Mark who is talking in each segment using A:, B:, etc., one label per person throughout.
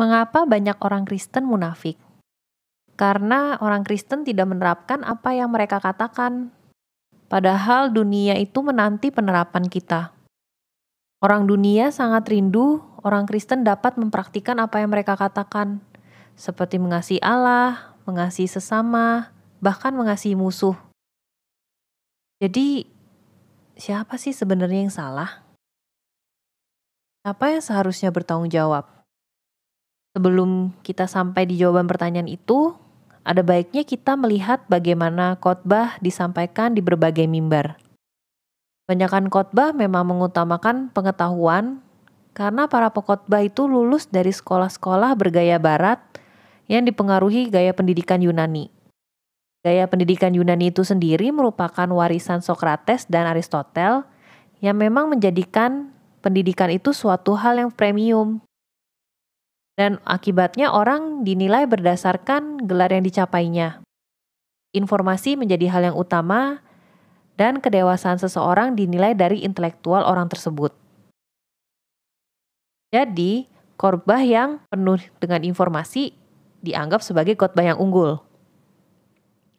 A: Mengapa banyak orang Kristen munafik? Karena orang Kristen tidak menerapkan apa yang mereka katakan. Padahal dunia itu menanti penerapan kita. Orang dunia sangat rindu orang Kristen dapat mempraktikkan apa yang mereka katakan, seperti mengasihi Allah, mengasihi sesama, bahkan mengasihi musuh. Jadi, siapa sih sebenarnya yang salah? Siapa yang seharusnya bertanggung jawab? Sebelum kita sampai di jawaban pertanyaan itu, ada baiknya kita melihat bagaimana khotbah disampaikan di berbagai mimbar. Kebanyakan khotbah memang mengutamakan pengetahuan karena para pekhotbah itu lulus dari sekolah-sekolah bergaya barat yang dipengaruhi gaya pendidikan Yunani. Gaya pendidikan Yunani itu sendiri merupakan warisan Sokrates dan Aristoteles yang memang menjadikan pendidikan itu suatu hal yang premium. Dan akibatnya orang dinilai berdasarkan gelar yang dicapainya. Informasi menjadi hal yang utama dan kedewasaan seseorang dinilai dari intelektual orang tersebut. Jadi, khotbah yang penuh dengan informasi dianggap sebagai khotbah yang unggul.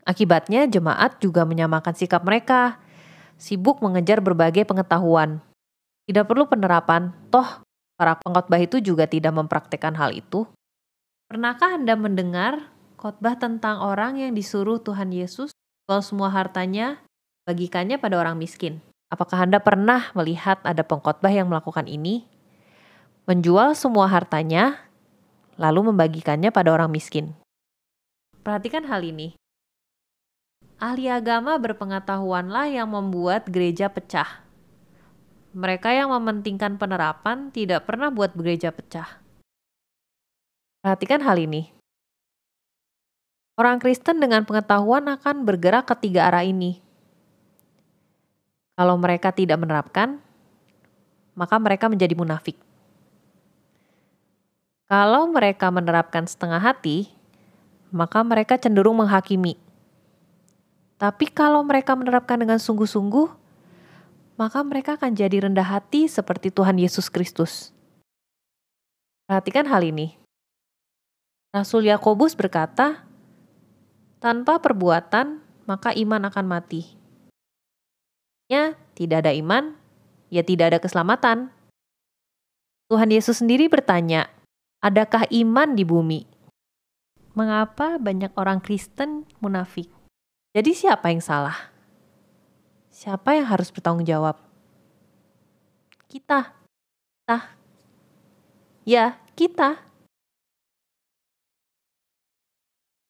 A: Akibatnya jemaat juga menyamakan sikap mereka, sibuk mengejar berbagai pengetahuan. Tidak perlu penerapan, toh para pengkhotbah itu juga tidak mempraktikkan hal itu. Pernahkah Anda mendengar khotbah tentang orang yang disuruh Tuhan Yesus jual semua hartanya, bagikannya pada orang miskin? Apakah Anda pernah melihat ada pengkhotbah yang melakukan ini? Menjual semua hartanya, lalu membagikannya pada orang miskin. Perhatikan hal ini. Ahli agama berpengetahuanlah yang membuat gereja pecah. Mereka yang mementingkan penerapan tidak pernah buat gereja pecah. Perhatikan hal ini. Orang Kristen dengan pengetahuan akan bergerak ke tiga arah ini. Kalau mereka tidak menerapkan, maka mereka menjadi munafik. Kalau mereka menerapkan setengah hati, maka mereka cenderung menghakimi. Tapi kalau mereka menerapkan dengan sungguh-sungguh, maka mereka akan jadi rendah hati seperti Tuhan Yesus Kristus. Perhatikan hal ini. Rasul Yakobus berkata, tanpa perbuatan, maka iman akan mati. Ya, tidak ada iman, ya tidak ada keselamatan. Tuhan Yesus sendiri bertanya, adakah iman di bumi? Mengapa banyak orang Kristen munafik? Jadi siapa yang salah? Siapa yang harus bertanggung jawab? Kita. Ya, kita.